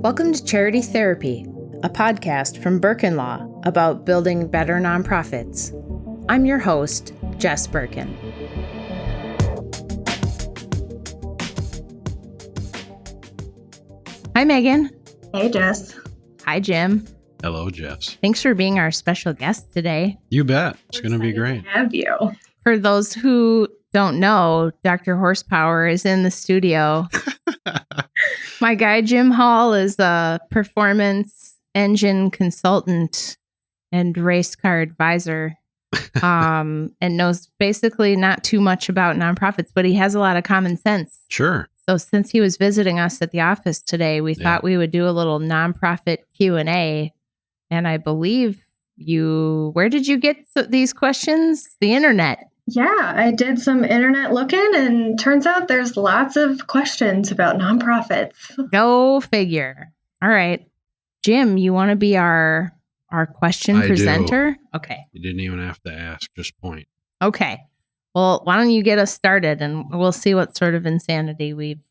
Welcome to Charity Therapy, a podcast from Birkin Law about building better nonprofits. I'm your host, Jess Birkin. Hi, Megan. Hey, Jess. Hi, Jim. Hello, Jess. Thanks for being our special guest today. You bet. It's going to be great. To have you. For those who don't know, Dr. Horsepower is in the studio. My guy, Jim Hall, is a performance engine consultant and race car advisor, and knows basically not too much about nonprofits, but he has a lot of common sense. Sure. So since he was visiting us at the office today, we thought we would do a little nonprofit Q&A. And I believe where did you get these questions? The internet. Yeah, I did some internet looking, and turns out there's lots of questions about nonprofits. Go figure. All right. Jim, you want to be our question presenter? Do. Okay. You didn't even have to ask, just point. Okay. Well, why don't you get us started, and we'll see what sort of insanity we've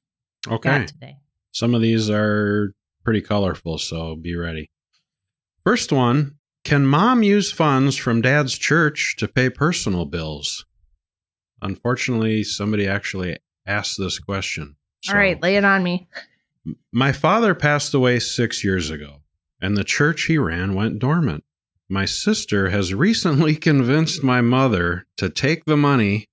got today. Some of these are pretty colorful, so be ready. First one, can mom use funds from dad's church to pay personal bills? Unfortunately, somebody actually asked this question. All right, lay it on me. My father passed away 6 years ago, and the church he ran went dormant. My sister has recently convinced my mother to take the money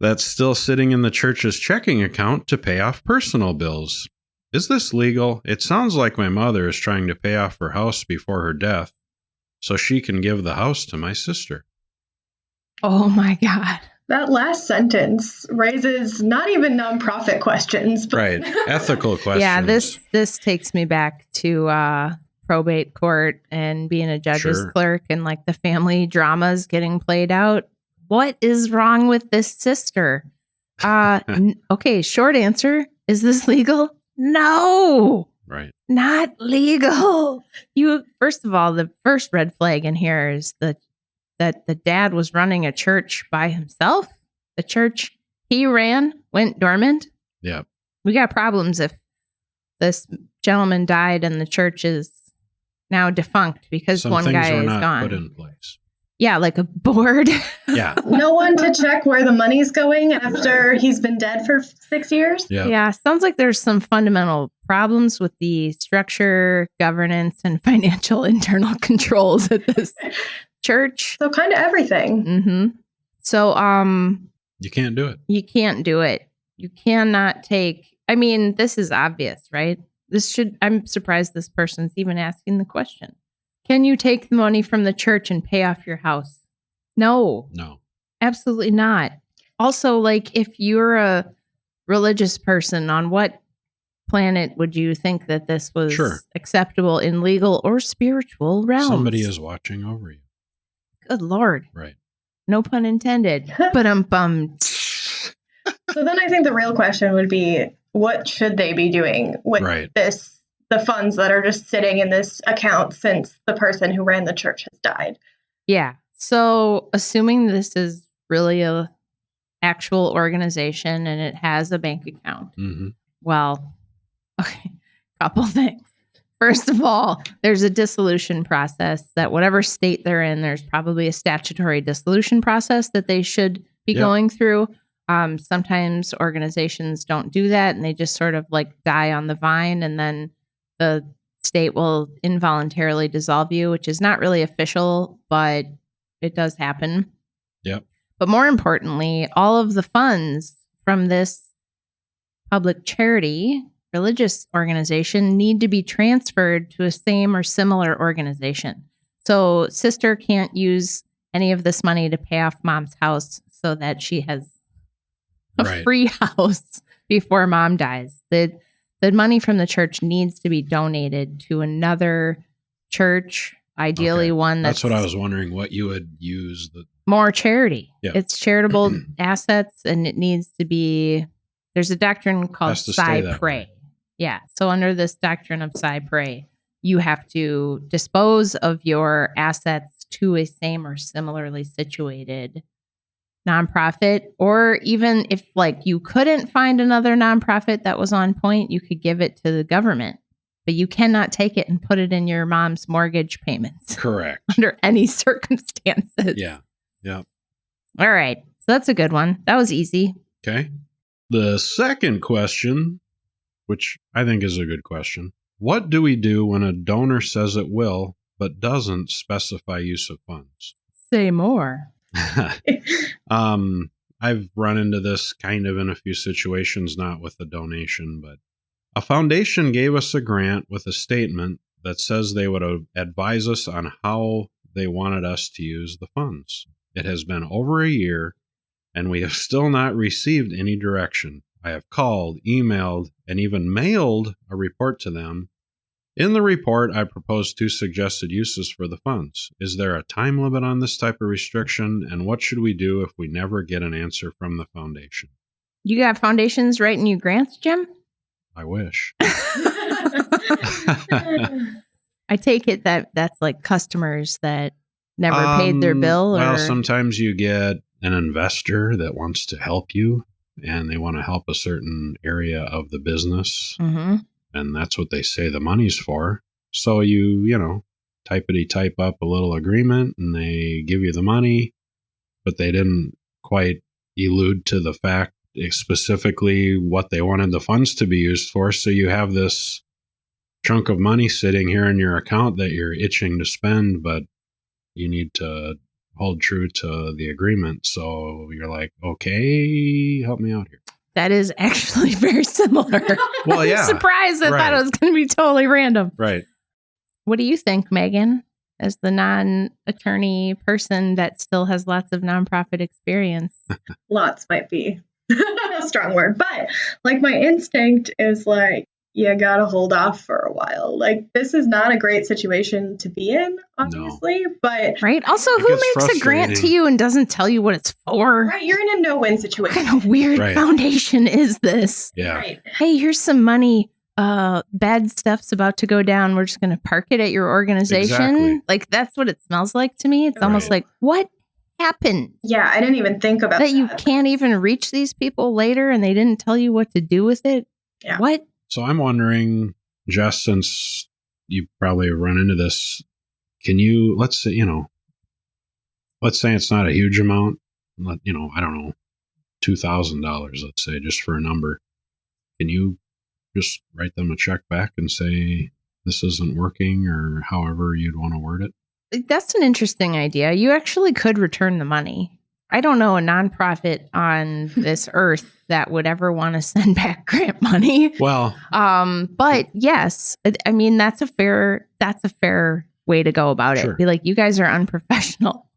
that's still sitting in the church's checking account to pay off personal bills. Is this legal? It sounds like my mother is trying to pay off her house before her death so she can give the house to my sister. Oh my God. That last sentence raises not even nonprofit questions. But right. Ethical questions. Yeah, this takes me back to probate court and being a judge's clerk and like the family dramas getting played out. What is wrong with this sister? Okay, short answer. Is this legal? No. Right. Not legal. First of all, the first red flag in here is that the dad was running a church by himself. The church he ran went dormant. Yeah. We got problems if this gentleman died and the church is now defunct because one guy is gone. Put in place. Yeah, like a board. Yeah. No one to check where the money's going after he's been dead for 6 years. Yeah. Sounds like there's some fundamental problems with the structure, governance, and financial internal controls at this church. So kind of everything. Mm-hmm. So, you can't do it. You can't do it. You cannot take. I mean, this is obvious, right? I'm surprised this person's even asking the question. Can you take the money from the church and pay off your house? No. Absolutely not. Also, like, if you're a religious person, on what planet would you think that this was acceptable in legal or spiritual realms? Somebody is watching over you. Good Lord. Right. No pun intended. Ba-dum-bum. So then I think the real question would be, what should they be doing with the funds that are just sitting in this account since the person who ran the church has died? Yeah. So assuming this is really a actual organization and it has a bank account. Mm-hmm. Well, okay, couple things. First of all, there's a dissolution process that whatever state they're in, there's probably a statutory dissolution process that they should be going through. Sometimes organizations don't do that and they just sort of like die on the vine, and then the state will involuntarily dissolve you, which is not really official, but it does happen. Yep. But more importantly, all of the funds from this public charity religious organization need to be transferred to a same or similar organization. So sister can't use any of this money to pay off mom's house so that she has a free house before mom dies. The money from the church needs to be donated to another church, ideally one that's what I was wondering, what you would use. More charity. Yeah. It's charitable assets, and it needs to be, there's a doctrine called Psi-Pray. Yeah. So under this doctrine of Psi-Pray, you have to dispose of your assets to a same or similarly situated nonprofit, or even if like you couldn't find another nonprofit that was on point, you could give it to the government, but you cannot take it and put it in your mom's mortgage payments. Correct. Under any circumstances. Yeah. Yeah. All right. So that's a good one. That was easy. Okay. The second question, which I think is a good question. What do we do when a donor says it will, but doesn't specify use of funds? Say more. I've run into this kind of in a few situations, not with a donation, but a foundation gave us a grant with a statement that says they would advise us on how they wanted us to use the funds. It has been over a year, and we have still not received any direction. I have called, emailed, and even mailed a report to them. In the report, I proposed 2 suggested uses for the funds. Is there a time limit on this type of restriction? And what should we do if we never get an answer from the foundation? You got foundations writing you grants, Jim? I wish. I take it that that's like customers that never paid their bill? Well, or? sometimes you get an investor that wants to help you, and they want to help a certain area of the business. Mm-hmm. And that's what they say the money's for. So you type up a little agreement and they give you the money, but they didn't quite allude to the fact specifically what they wanted the funds to be used for. So you have this chunk of money sitting here in your account that you're itching to spend, but you need to hold true to the agreement. So you're like, okay, help me out here. That is actually very similar. Well, yeah. I'm surprised. I Right. thought it was going to be totally random. Right. What do you think, Megan, as the non-attorney person that still has lots of nonprofit experience? Lots might be a strong word, but like my instinct is like, you gotta hold off for a while. Like, this is not a great situation to be in, obviously, but Right? Also, It who gets makes a grant to frustrating. you and doesn't tell you what it's for? right, you're in a no-win What situation. kind of weird Right. foundation is this? Yeah. Right. Hey, here's some money. Bad stuff's about to go down. We're just going to park it at your organization. Exactly. Like, that's what it smells like to me. It's almost Right. like, what happened? Yeah, I didn't even think about That you can't even reach these people later and they didn't tell you what to do with it? Yeah. What? So I'm wondering, Jess, since you probably run into this, can you, let's say it's not a huge amount, I don't know, $2,000, let's say, just for a number. Can you just write them a check back and say, this isn't working, or however you'd want to word it? That's an interesting idea. You actually could return the money. I don't know a nonprofit on this earth that would ever want to send back grant money. Well, But yes, I mean, that's a fair way to go about it. Sure. Be like, you guys are unprofessional.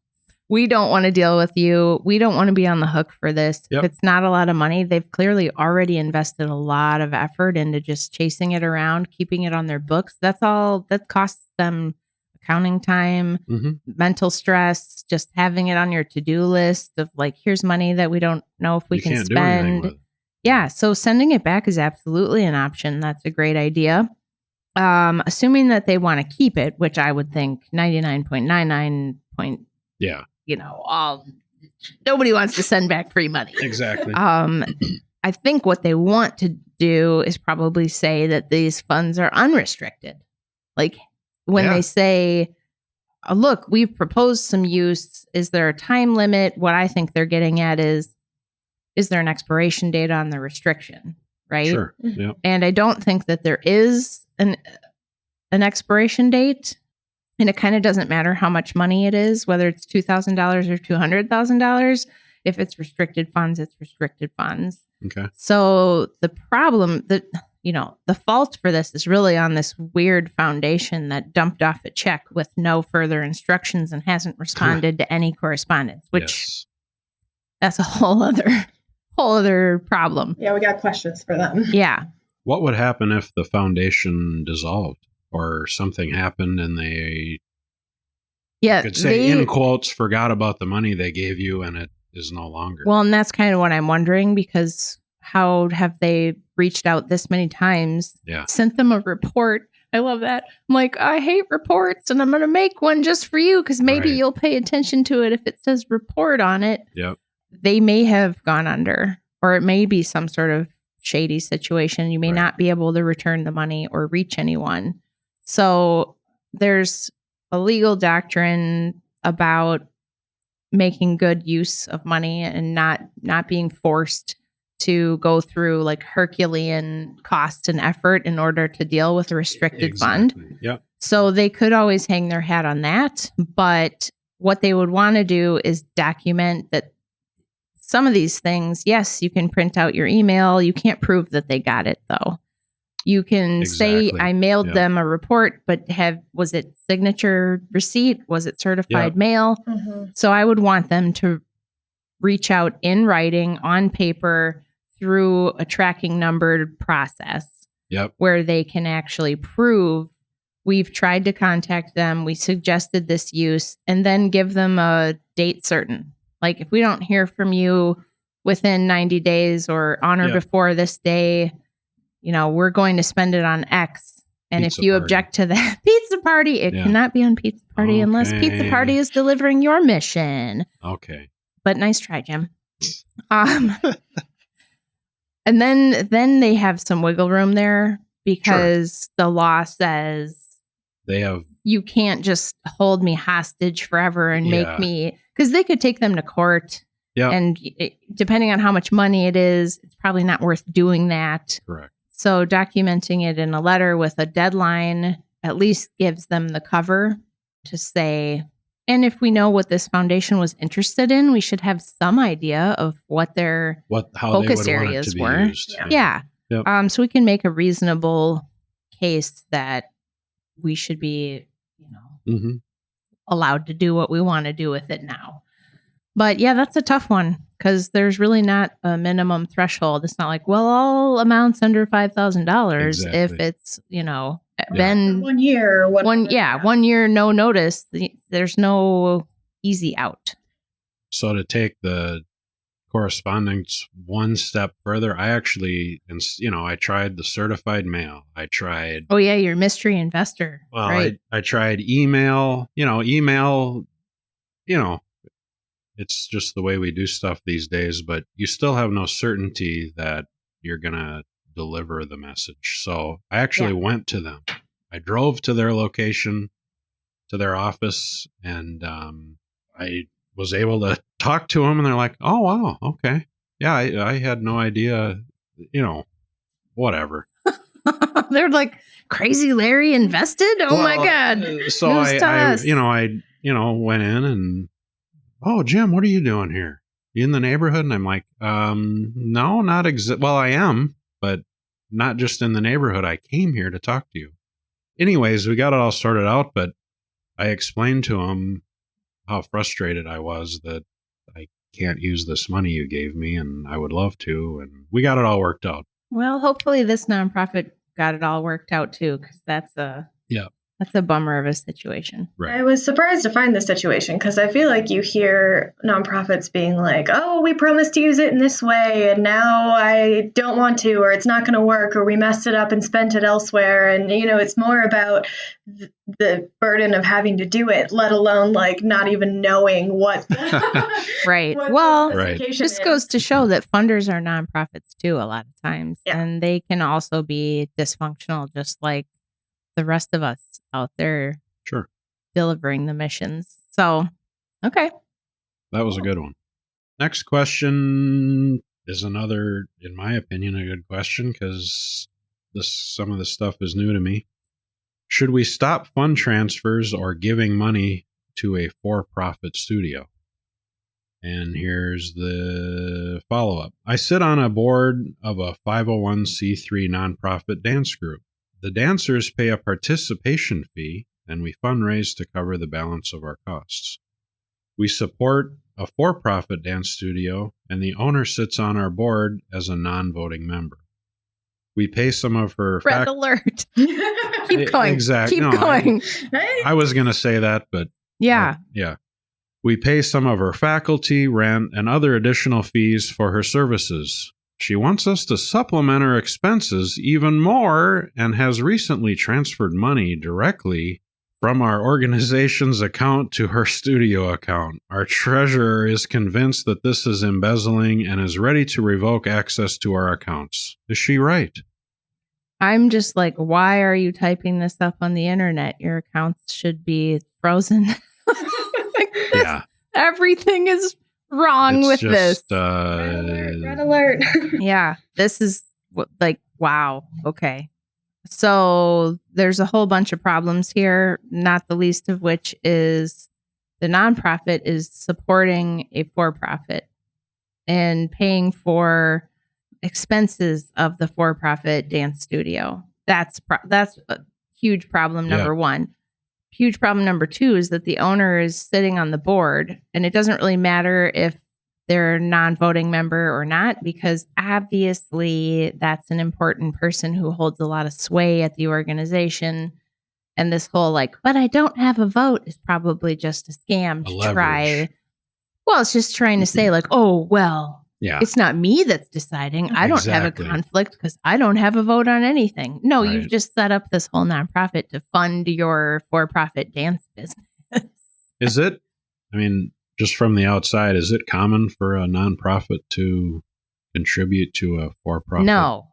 We don't want to deal with you. We don't want to be on the hook for this. Yep. If it's not a lot of money, they've clearly already invested a lot of effort into just chasing it around, keeping it on their books. That's all that costs them accounting time, mhm. mental stress, just having it on your to-do list of like, here's money that we don't know if we You can can't do anything spend. with it. Yeah, so sending it back is absolutely an option. That's a great idea. Assuming that they want to keep it, which I would think 99.99 Yeah, nobody wants to send back free money. exactly. I think what they want to do is probably say that these funds are unrestricted. Like when Yeah. they say, look, we've proposed some use. Is there a time limit? What I think they're getting at is there an expiration date on the restriction? Right. Sure. Yeah. And I don't think that there is an expiration date. And it kind of doesn't matter how much money it is, whether it's $2,000 or $200,000. If it's restricted funds, it's restricted funds. Okay. So the problem that, the fault for this is really on this weird foundation that dumped off a check with no further instructions and hasn't responded to any correspondence, which Yes. that's a whole other problem. Yeah, we got questions for them. Yeah. What would happen if the foundation dissolved or something happened and they Yeah. could say, in quotes, forgot about the money they gave you and it is no longer? Well, and that's kind of what I'm wondering, because how have they reached out this many times? Yeah. Sent them a report. I love that. I'm like, I hate reports and I'm going to make one just for you because maybe Right. you'll pay attention to it if it says report on it. Yep. they may have gone under, or it may be some sort of shady situation. You may Right. not be able to return the money or reach anyone. So there's a legal doctrine about making good use of money and not being forced to go through like Herculean cost and effort in order to deal with a restricted fund. Yep. So they could always hang their hat on that. But what they would want to do is document that some of these things, yes, you can print out your email. You can't prove that they got it, though. You can say, I mailed them a report, but was it signature receipt? Was it certified mail? Mm-hmm. So I would want them to reach out in writing, on paper, through a tracking numbered process where they can actually prove we've tried to contact them, we suggested this use, and then give them a date certain. Like if we don't hear from you within 90 days or on or before this day, we're going to spend it on X. And Pizza if you party. object to that pizza party, it cannot be on Pizza Party unless Pizza Party is delivering your mission. Okay. But nice try, Jim. And then they have some wiggle room there because the law says you can't just hold me hostage forever and make me, because they could take them to court. Yeah. And depending on how much money it is, it's probably not worth doing that. Correct. So documenting it in a letter with a deadline at least gives them the cover to say, and if we know what this foundation was interested in, we should have some idea of what their focus areas were. Used. Yeah. Yep. So we can make a reasonable case that we should be, allowed to do what we want to do with it now. But yeah, that's a tough one because there's really not a minimum threshold. It's not like, well, all amounts under $5,000 if it's, been 1 year or whatever. 1 year, no notice. There's no easy out. So to take the correspondence one step further, I actually, I tried the certified mail. I tried. Oh yeah, you're a mystery investor. Well, right? I tried email. Email. It's just the way we do stuff these days. But you still have no certainty that you're gonna deliver the message. So I actually went to them. I drove to their location, to their office, and I was able to talk to them, and they're like, "Oh wow, okay, yeah, I had no idea, whatever." They're like, "Crazy Larry invested? Oh my god!" So I went in and, "Oh, Jim, what are you doing here? You in the neighborhood?" And I'm like, "No, not well, I am, but not just in the neighborhood. I came here to talk to you." Anyways, we got it all sorted out, but I explained to him how frustrated I was that I can't use this money you gave me, and I would love to, and we got it all worked out. Well, hopefully this nonprofit got it all worked out too, because that's a bummer of a situation. Right. I was surprised to find this situation because I feel like you hear nonprofits being like, "Oh, we promised to use it in this way, and now I don't want to, or it's not going to work, or we messed it up and spent it elsewhere." And it's more about the burden of having to do it, let alone like not even knowing what. Right. Just goes to show that funders are nonprofits too a lot of times, and they can also be dysfunctional, just like the rest of us out there delivering the missions. So, okay. That was a good one. Next question is another, in my opinion, a good question because some of this stuff is new to me. Should we stop fund transfers or giving money to a for-profit studio? And here's the follow-up. I sit on a board of a 501c3 nonprofit dance group. The dancers pay a participation fee, and we fundraise to cover the balance of our costs. We support a for-profit dance studio, and the owner sits on our board as a non-voting member. We pay some of her... Red alert. Keep going. Exactly. Keep going. I was going to say that, but... Yeah. Yeah. We pay some of her faculty, rent, and other additional fees for her services. She wants us to supplement her expenses even more and has recently transferred money directly from our organization's account to her studio account. Our treasurer is convinced that this is embezzling and is ready to revoke access to our accounts. Is she right? I'm just like, why are you typing this up on the internet? Your accounts should be frozen. Yeah. Everything is wrong It's with just, this. Red alert. Yeah, this is like, wow. Okay. So there's a whole bunch of problems here, not the least of which is the nonprofit is supporting a for-profit and paying for expenses of the for-profit dance studio. That's a huge problem number one. Huge problem number two is that the owner is sitting on the board, and it doesn't really matter if they're a non-voting member or not, because obviously that's an important person who holds a lot of sway at the organization. And this whole like, but I don't have a vote is probably just a scam to try. Well, it's just trying to say like, oh, well, it's not me that's deciding. I don't have a conflict because I don't have a vote on anything. No, you've just set up this whole nonprofit to fund your for-profit dance business. Is it? I mean, just from the outside, is it common for a nonprofit to contribute to a for-profit? No.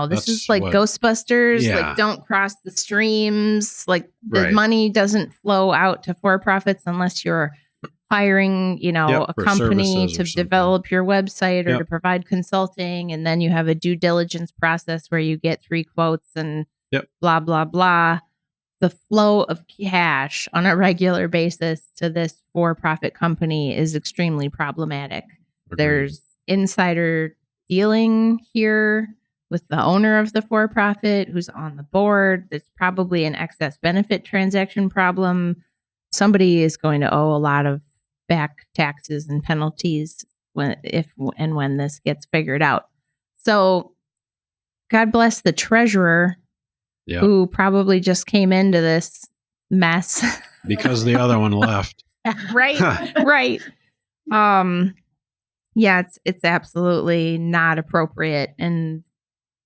This is like Ghostbusters. Like, don't cross the streams. Like, the money doesn't flow out to for-profits unless you're hiring, a company to develop your website or to provide consulting. And then you have a due diligence process where you get 3 quotes and blah, blah, blah. The flow of cash on a regular basis to this for-profit company is extremely problematic. Agreed. There's insider dealing here with the owner of the for-profit who's on the board. There's probably an excess benefit transaction problem. Somebody is going to owe a lot of back taxes and penalties when this gets figured out. So God bless the treasurer who probably just came into this mess because the other one left. Right. It's absolutely not appropriate. And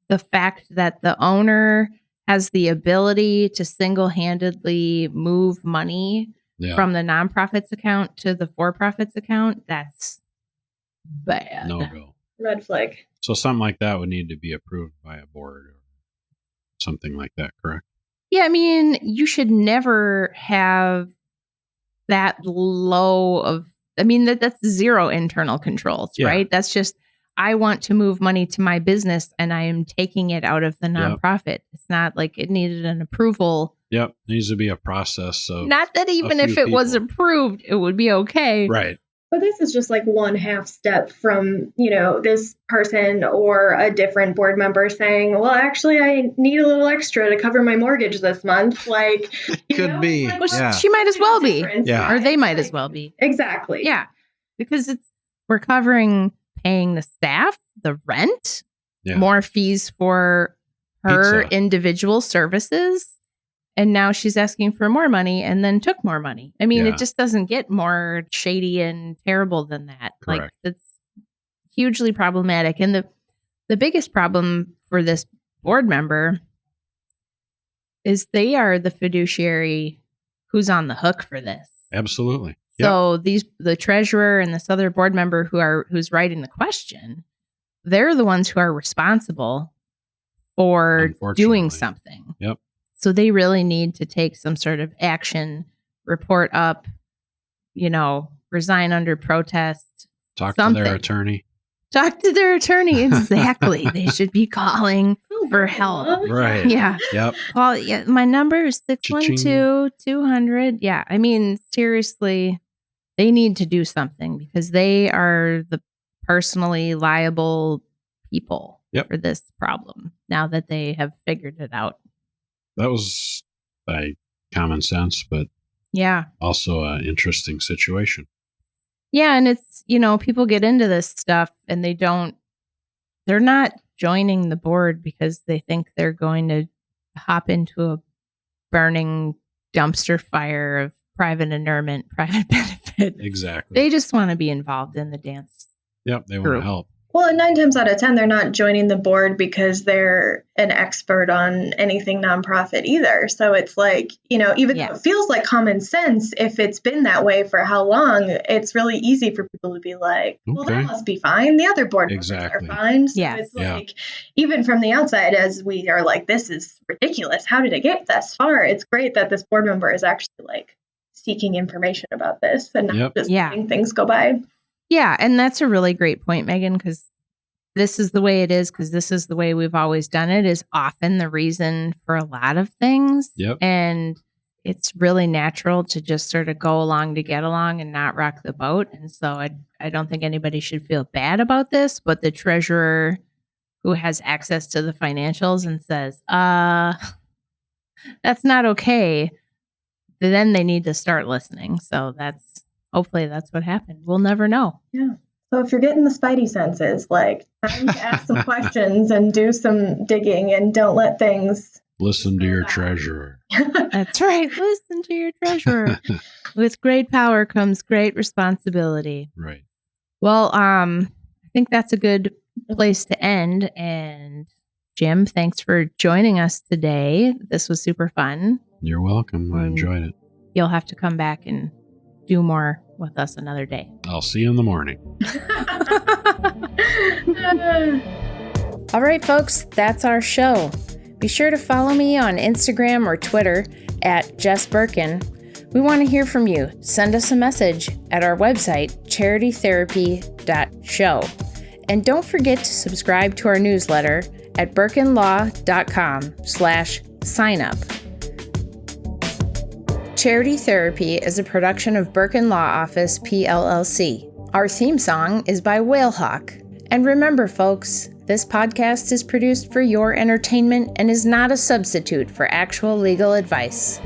the fact that the owner has the ability to single-handedly move money from the nonprofit's account to the for-profit's account, that's bad. No go. Red flag. So something like that would need to be approved by a board or something like that, correct? Yeah, I mean, you should never have that low of, that's zero internal controls, right? That's just, I want to move money to my business and I am taking it out of the nonprofit. It's not like it needed an approval. Yep. It needs to be a process. So not that even if it was approved, it would be okay. Right. But this is just like one half step from, this person or a different board member saying, well, actually, I need a little extra to cover my mortgage this month. Like, could be. Like, well, she might as well be. Yeah. Or they might as well be. Exactly. Yeah. Because we're covering paying the staff, the rent, more fees for her individual services. And now she's asking for more money and then took more money. I mean, it just doesn't get more shady and terrible than that. Correct. Like, it's hugely problematic. And the biggest problem for this board member is they are the fiduciary who's on the hook for this. Absolutely. So the treasurer and this other board member who's writing the question, they're the ones who are responsible for doing something. Yep. So they really need to take some sort of action, report up, resign under protest. Talk to their attorney. Talk to their attorney. Exactly. They should be calling for help. Right. Yeah. Yep. Call. Yeah. My number is 612-200. Yeah. I mean, seriously, they need to do something because they are the personally liable people for this problem now that they have figured it out. That was by common sense, but also an interesting situation. Yeah, and it's, people get into this stuff and they're not joining the board because they think they're going to hop into a burning dumpster fire of private inurement, private benefit. Exactly. They just want to be involved in the dance. Yep, they want to help. Well, and 9 times out of 10, they're not joining the board because they're an expert on anything nonprofit either. So it's like, even though it feels like common sense, if it's been that way for how long, it's really easy for people to be like, well, that must be fine. The other board members are fine. So it's like, even from the outside, as we are like, this is ridiculous. How did it get this far? It's great that this board member is actually like seeking information about this and not just letting things go by. Yeah, and that's a really great point, Megan, because this is the way it is, because this is the way we've always done it, is often the reason for a lot of things. Yep. And it's really natural to just sort of go along to get along and not rock the boat. And so I don't think anybody should feel bad about this, but the treasurer who has access to the financials and says, that's not okay, then they need to start listening. So hopefully that's what happened. We'll never know. Yeah. So if you're getting the spidey senses, like, time to ask some questions and do some digging and don't let things... Listen to your treasurer. That's right. Listen to your treasurer. With great power comes great responsibility. Right. Well, I think that's a good place to end. And Jim, thanks for joining us today. This was super fun. You're welcome. I enjoyed it. You'll have to come back and do more with us another day. I'll see you in the morning. All right, folks, that's our show. Be sure to follow me on Instagram or Twitter at Jess Birkin. We want to hear from you. Send us a message at our website, charitytherapy.show. And don't forget to subscribe to our newsletter at birkinlaw.com/signup. Charity Therapy is a production of Birkin Law Office, PLLC. Our theme song is by Whalehawk. And remember, folks, this podcast is produced for your entertainment and is not a substitute for actual legal advice.